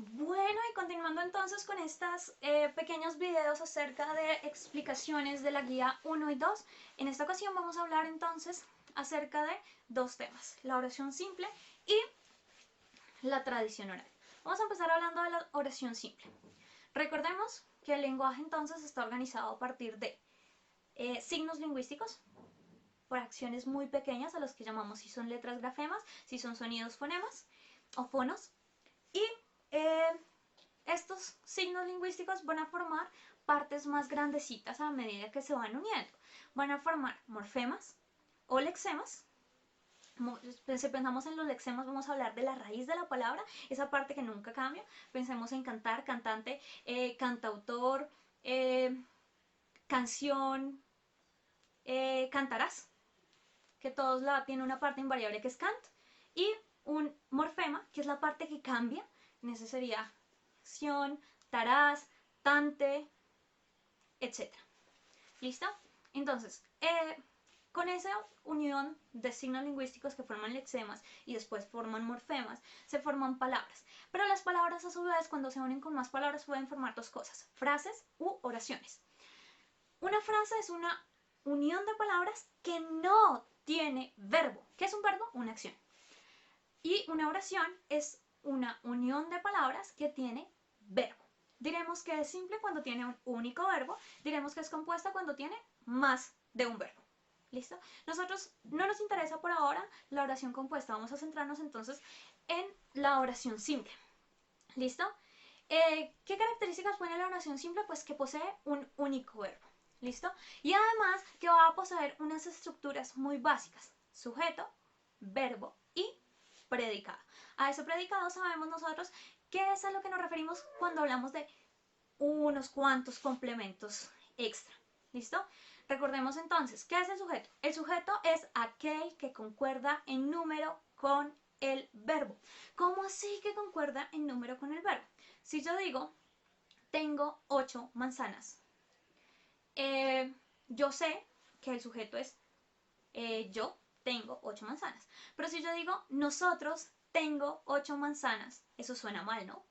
Bueno, y continuando entonces con estos pequeños videos acerca de explicaciones de la guía 1 y 2, en esta ocasión vamos a hablar entonces acerca de dos temas, la oración simple y la tradición oral. Vamos a empezar hablando de la oración simple. Recordemos que el lenguaje entonces está organizado a partir de signos lingüísticos, por acciones muy pequeñas a los que llamamos si son letras grafemas, si son sonidos fonemas o fonos, y eh, estos signos lingüísticos van a formar partes más grandecitas a medida que se van uniendo. Van a formar morfemas o lexemas. Si pensamos en los lexemas, vamos a hablar de la raíz de la palabra, esa parte que nunca cambia. Pensemos en cantar, cantante, cantautor, canción, cantarás, que todos tienen una parte invariable que es cant, y un morfema, que es la parte que cambia, en ese sería acción, tarás, tante, etc. ¿Listo? Entonces, con esa unión de signos lingüísticos que forman lexemas y después forman morfemas, se forman palabras. Pero las palabras a su vez, cuando se unen con más palabras, pueden formar dos cosas, frases u oraciones. Una frase es una unión de palabras que no tiene verbo. ¿Qué es un verbo? Una acción. Y una oración es una unión de palabras que tiene verbo. Diremos que es simple cuando tiene un único verbo. Diremos que es compuesta cuando tiene más de un verbo. ¿Listo? Nosotros no nos interesa por ahora la oración compuesta. Vamos a centrarnos entonces en la oración simple. ¿Listo? ¿Qué características pone la oración simple? Pues que posee un único verbo. ¿Listo? Y además que va a poseer unas estructuras muy básicas. Sujeto, verbo y predicado. A ese predicado sabemos nosotros qué es a lo que nos referimos cuando hablamos de unos cuantos complementos extra. ¿Listo? Recordemos entonces, ¿qué es el sujeto? El sujeto es aquel que concuerda en número con el verbo. ¿Cómo así que concuerda en número con el verbo? Si yo digo, tengo 8 manzanas, yo sé que el sujeto es yo tengo 8 manzanas. Pero si yo digo, nosotros tengo 8 manzanas, eso suena mal, ¿no?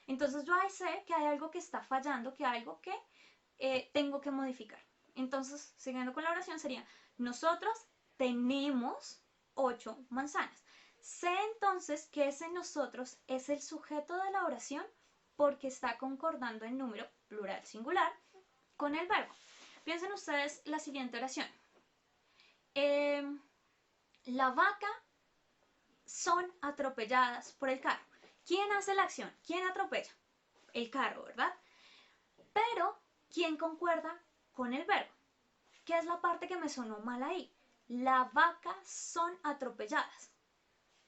Entonces yo ahí sé que hay algo que está fallando, que hay algo que tengo que modificar. Entonces, siguiendo con la oración, sería, nosotros tenemos 8 manzanas. Sé entonces que ese nosotros es el sujeto de la oración porque está concordando en número plural singular con el verbo. Piensen ustedes la siguiente oración. La vaca son atropelladas por el carro. ¿Quién hace la acción? ¿Quién atropella? El carro, ¿verdad? Pero, ¿quién concuerda con el verbo? ¿Qué es la parte que me sonó mal ahí? La vaca son atropelladas.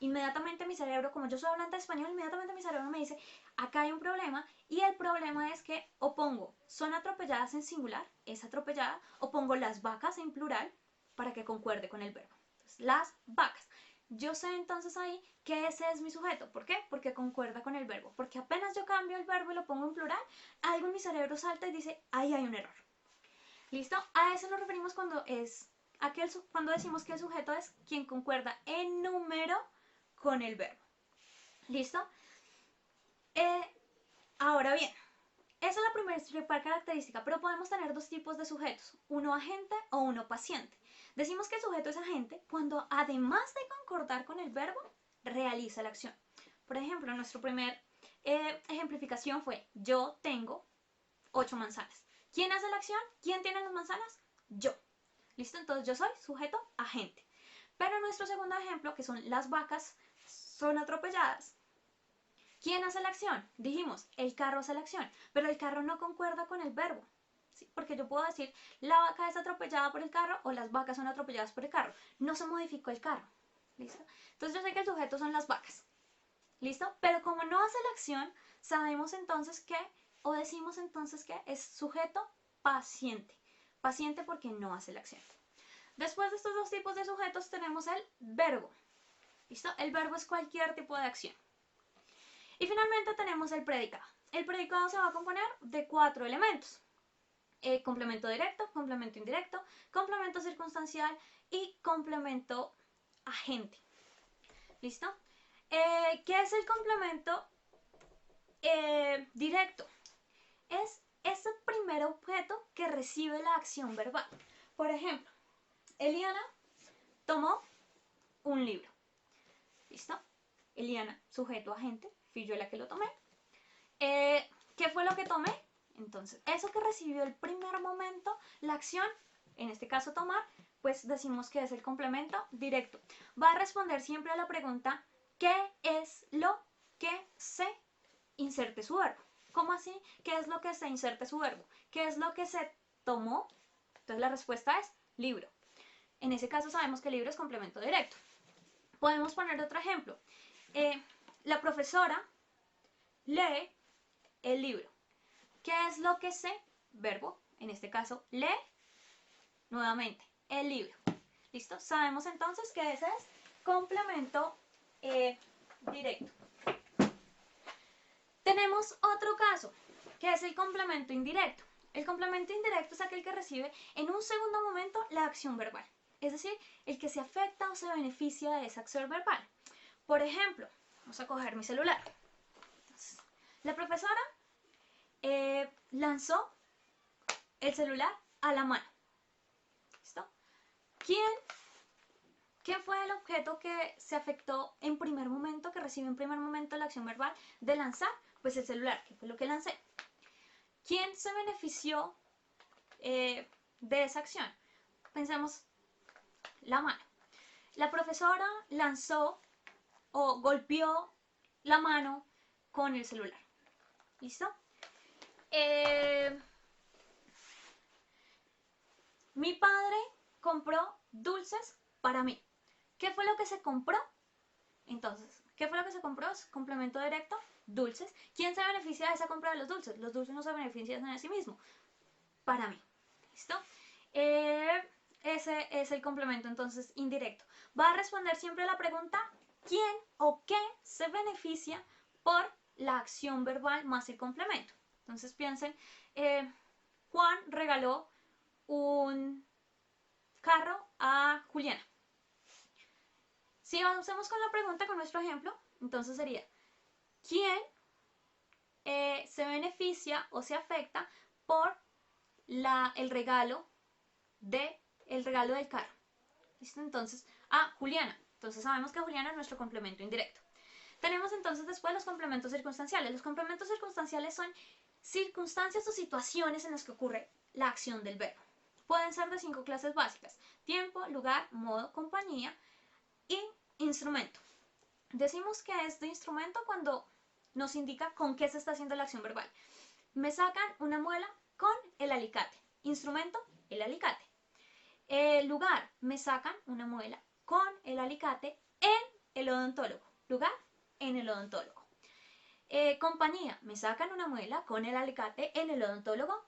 Inmediatamente mi cerebro, como yo soy hablante de español, inmediatamente mi cerebro me dice, acá hay un problema, y el problema es que o pongo son atropelladas en singular, es atropellada, o pongo las vacas en plural para que concuerde con el verbo. Entonces, las vacas. Yo sé entonces ahí que ese es mi sujeto. ¿Por qué? Porque concuerda con el verbo. Porque apenas yo cambio el verbo y lo pongo en plural, algo en mi cerebro salta y dice, ahí hay un error. ¿Listo? A eso nos referimos cuando decimos que el sujeto es quien concuerda en número con el verbo. ¿Listo? Ahora bien, esa es la principal característica, pero podemos tener dos tipos de sujetos, uno agente o uno paciente. Decimos que el sujeto es agente cuando además de concordar con el verbo, realiza la acción. Por ejemplo, nuestra primera ejemplificación fue yo tengo 8 manzanas. ¿Quién hace la acción? ¿Quién tiene las manzanas? Yo. ¿Listo? Entonces yo soy sujeto agente. Pero nuestro segundo ejemplo, que son las vacas, son atropelladas. ¿Quién hace la acción? Dijimos, el carro hace la acción, pero el carro no concuerda con el verbo. ¿Sí? Porque yo puedo decir, la vaca es atropellada por el carro o las vacas son atropelladas por el carro. No se modificó el carro. ¿Listo? Entonces yo sé que el sujeto son las vacas. ¿Listo? Pero como no hace la acción, sabemos entonces que, o decimos entonces que es sujeto paciente. Paciente porque no hace la acción. Después de estos dos tipos de sujetos tenemos el verbo. ¿Listo? El verbo es cualquier tipo de acción. Y finalmente tenemos el predicado. El predicado se va a componer de 4 elementos. Complemento directo, complemento indirecto, complemento circunstancial y complemento agente. ¿Listo? ¿Qué es el complemento directo es ese primer objeto que recibe la acción verbal. Por ejemplo, Eliana tomó un libro. ¿Listo? Eliana, sujeto, agente, fui yo la que lo tomé. ¿Qué fue lo que tomé? Entonces, eso que recibió el primer momento, la acción, en este caso tomar, pues decimos que es el complemento directo. Va a responder siempre a la pregunta, ¿qué es lo que se inserte su verbo? ¿Cómo así? ¿Qué es lo que se inserte su verbo? ¿Qué es lo que se tomó? Entonces la respuesta es libro. En ese caso sabemos que libro es complemento directo. Podemos poner otro ejemplo. La profesora lee el libro. ¿Qué es lo que se? Verbo. En este caso, lee nuevamente el libro. ¿Listo? Sabemos entonces que ese es complemento directo. Tenemos otro caso, que es el complemento indirecto. El complemento indirecto es aquel que recibe en un segundo momento la acción verbal. Es decir, el que se afecta o se beneficia de esa acción verbal. Por ejemplo, vamos a coger mi celular. Entonces, la profesora lanzó el celular a la mano. ¿Listo? ¿Quién fue el objeto que se afectó en primer momento, que recibió en primer momento la acción verbal de lanzar? Pues el celular, que fue lo que lancé. ¿Quién se benefició de esa acción? Pensemos, la mano. La profesora lanzó o golpeó la mano con el celular. ¿Listo? Mi padre compró dulces para mí. ¿Qué fue lo que se compró? Entonces, ¿qué fue lo que se compró? Complemento directo, dulces. ¿Quién se beneficia de esa compra de los dulces? Los dulces no se benefician en sí mismos. Para mí. ¿Listo? Ese es el complemento entonces indirecto. Va a responder siempre a la pregunta ¿quién o qué se beneficia por la acción verbal más el complemento? Entonces piensen, Juan regaló un carro a Juliana. Si avancemos con la pregunta, con nuestro ejemplo, entonces sería ¿quién se beneficia o se afecta por el regalo del carro? ¿Listo? Entonces, Juliana. Entonces sabemos que Juliana es nuestro complemento indirecto. Tenemos entonces después los complementos circunstanciales. Los complementos circunstanciales son circunstancias o situaciones en las que ocurre la acción del verbo. Pueden ser de 5 clases básicas: tiempo, lugar, modo, compañía y instrumento. Decimos que es de instrumento cuando nos indica con qué se está haciendo la acción verbal. Me sacan una muela con el alicate. Instrumento, el alicate. Lugar, me sacan una muela con el alicate en el odontólogo. Lugar, en el odontólogo. Compañía, me sacan una muela con el alicate en el odontólogo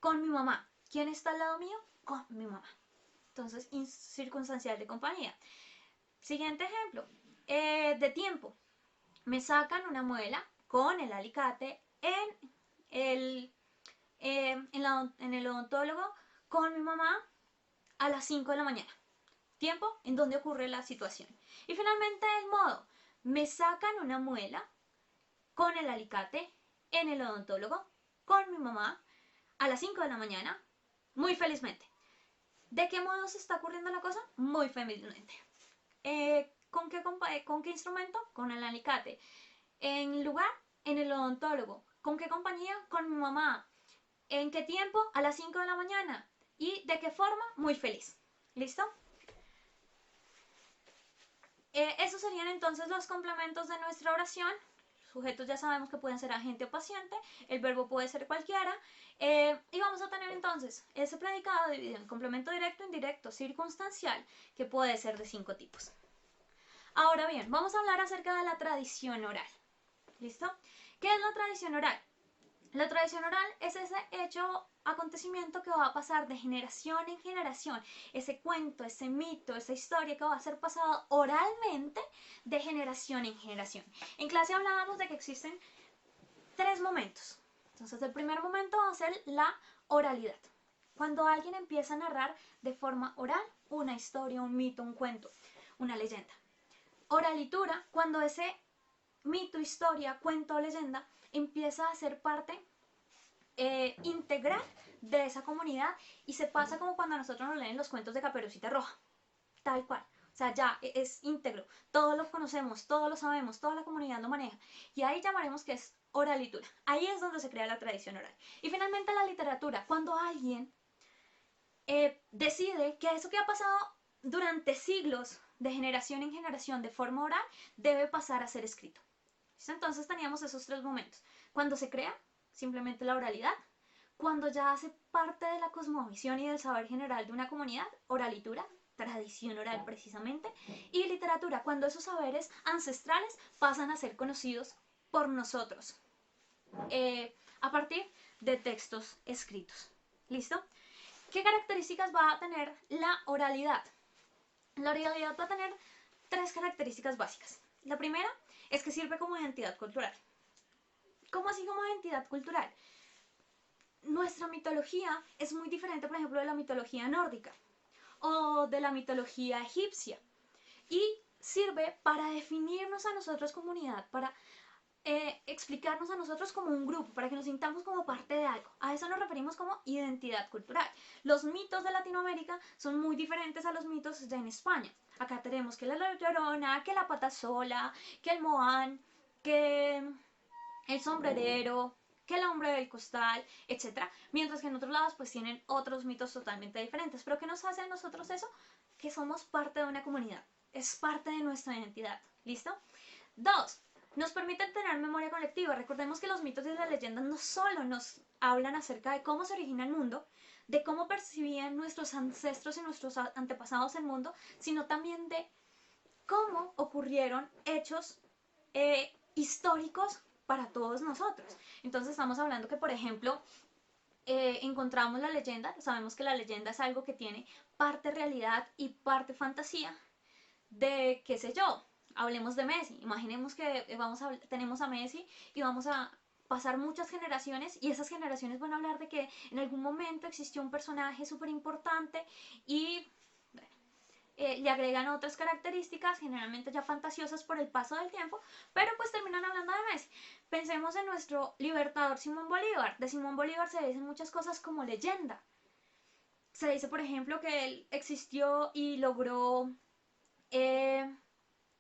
con mi mamá. ¿Quién está al lado mío? Con mi mamá. Entonces, circunstancial de compañía. Siguiente ejemplo, de tiempo. Me sacan una muela con el alicate en el odontólogo con mi mamá a las 5 de la mañana. Tiempo en donde ocurre la situación. Y finalmente el modo. Me sacan una muela con el alicate en el odontólogo con mi mamá a las 5 de la mañana, muy felizmente. ¿De qué modo se está ocurriendo la cosa? Muy felizmente. ¿Con qué instrumento? Con el alicate. En lugar, en el odontólogo. ¿Con qué compañía? Con mi mamá. ¿En qué tiempo? A las 5 de la mañana. ¿Y de qué forma? Muy feliz. ¿Listo? Esos serían entonces los complementos de nuestra oración. Sujetos ya sabemos que pueden ser agente o paciente, el verbo puede ser cualquiera, y vamos a tener entonces ese predicado dividido en complemento directo, indirecto, circunstancial, que puede ser de 5 tipos. Ahora bien, vamos a hablar acerca de la tradición oral. ¿Listo? ¿Qué es la tradición oral? La tradición oral es ese hecho, acontecimiento que va a pasar de generación en generación, ese cuento, ese mito, esa historia que va a ser pasado oralmente de generación en generación. En clase hablábamos de que existen 3 momentos. Entonces el primer momento va a ser la oralidad. Cuando alguien empieza a narrar de forma oral una historia, un mito, un cuento, una leyenda. Oralitura, cuando ese mito, historia, cuento o leyenda empieza a ser parte integral de esa comunidad y se pasa como cuando a nosotros nos leen los cuentos de Caperucita Roja, tal cual. O sea, ya es íntegro, todos lo conocemos, todos lo sabemos, toda la comunidad lo maneja. Y ahí llamaremos que es oralitura. Ahí es donde se crea la tradición oral. Y finalmente la literatura, cuando alguien decide que eso que ha pasado durante siglos, de generación en generación, de forma oral, debe pasar a ser escrito. Entonces teníamos esos tres momentos. Cuando se crea, simplemente la oralidad. Cuando ya hace parte de la cosmovisión y del saber general de una comunidad, oralitura, tradición oral precisamente, y literatura, cuando esos saberes ancestrales pasan a ser conocidos por nosotros a partir de textos escritos. ¿Listo? ¿Qué características va a tener la oralidad? La oralidad va a tener tres características básicas. La primera es que sirve como identidad cultural. ¿Cómo así como identidad cultural? Nuestra mitología es muy diferente, por ejemplo, de la mitología nórdica o de la mitología egipcia. Y sirve para definirnos a nosotros comunidad, para explicarnos a nosotros como un grupo, para que nos sintamos como parte de algo. A eso nos referimos como identidad cultural. Los mitos de Latinoamérica son muy diferentes a los mitos de en España. Acá tenemos que la Llorona, que la Pata Sola, que el Moán, que el sombrerero, que el hombre del costal, etc. Mientras que en otros lados pues tienen otros mitos totalmente diferentes. ¿Pero qué nos hace a nosotros eso? Que somos parte de una comunidad. Es parte de nuestra identidad. ¿Listo? 2. Nos permiten tener memoria colectiva. Recordemos que los mitos y las leyendas no solo nos hablan acerca de cómo se origina el mundo, de cómo percibían nuestros ancestros y nuestros antepasados el mundo, sino también de cómo ocurrieron hechos históricos para todos nosotros. Entonces estamos hablando que, por ejemplo, encontramos la leyenda, sabemos que la leyenda es algo que tiene parte realidad y parte fantasía de, qué sé yo, hablemos de Messi, imaginemos que tenemos a Messi y vamos a pasar muchas generaciones y esas generaciones van a hablar de que en algún momento existió un personaje súper importante y le agregan otras características, generalmente ya fantasiosas por el paso del tiempo, pero pues terminan hablando de Messi. Pensemos en nuestro libertador Simón Bolívar. De Simón Bolívar se dicen muchas cosas como leyenda. Se dice, por ejemplo, que él existió y logró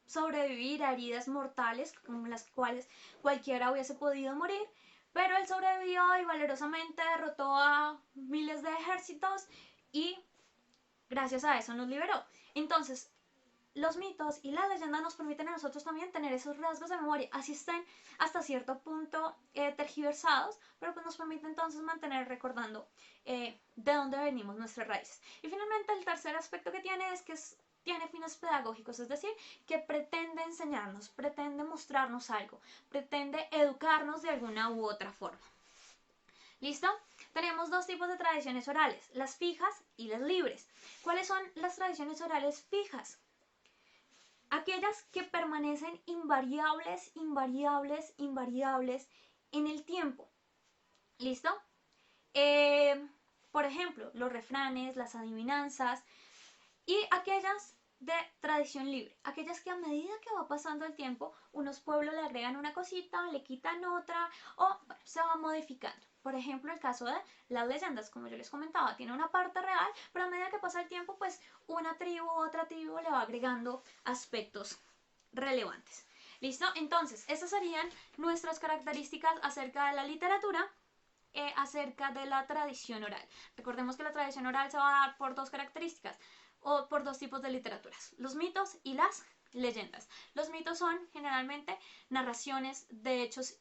sobrevivir a heridas mortales con las cuales cualquiera hubiese podido morir, pero él sobrevivió y valerosamente derrotó a miles de ejércitos y gracias a eso nos liberó. Entonces, los mitos y las leyendas nos permiten a nosotros también tener esos rasgos de memoria, así estén hasta cierto punto tergiversados, pero pues nos permite entonces mantener recordando de dónde venimos, nuestras raíces. Y finalmente el tercer aspecto que tiene es que tiene fines pedagógicos, es decir, que pretende enseñarnos, pretende mostrarnos algo, pretende educarnos de alguna u otra forma. ¿Listo? Tenemos dos tipos de tradiciones orales, las fijas y las libres. ¿Cuáles son las tradiciones orales fijas? Aquellas que permanecen invariables, invariables, invariables en el tiempo. ¿Listo? Por ejemplo, los refranes, las adivinanzas y aquellas de tradición libre, aquellas que a medida que va pasando el tiempo, unos pueblos le agregan una cosita, le quitan otra o bueno, se va modificando. Por ejemplo, el caso de las leyendas, como yo les comentaba, tiene una parte real, pero a medida que pasa el tiempo, pues una tribu u otra tribu le va agregando aspectos relevantes. ¿Listo? Entonces, esas serían nuestras características acerca de la literatura, acerca de la tradición oral. Recordemos que la tradición oral se va a dar por dos características o por dos tipos de literaturas, los mitos y las leyendas. Los mitos son generalmente narraciones de hechos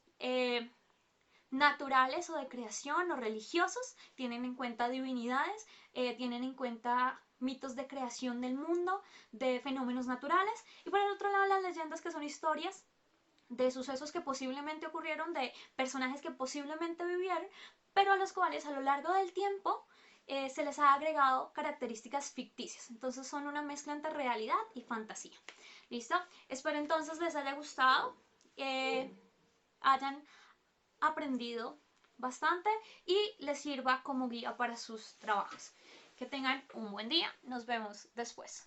naturales o de creación o religiosos, tienen en cuenta divinidades, tienen en cuenta mitos de creación del mundo, de fenómenos naturales, y por el otro lado las leyendas, que son historias de sucesos que posiblemente ocurrieron, de personajes que posiblemente vivieron, pero a los cuales a lo largo del tiempo se les ha agregado características ficticias. Entonces son una mezcla entre realidad y fantasía. ¿Listo? Espero entonces les haya gustado, hayan aprendido bastante y les sirva como guía para sus trabajos. Que tengan un buen día. Nos vemos después.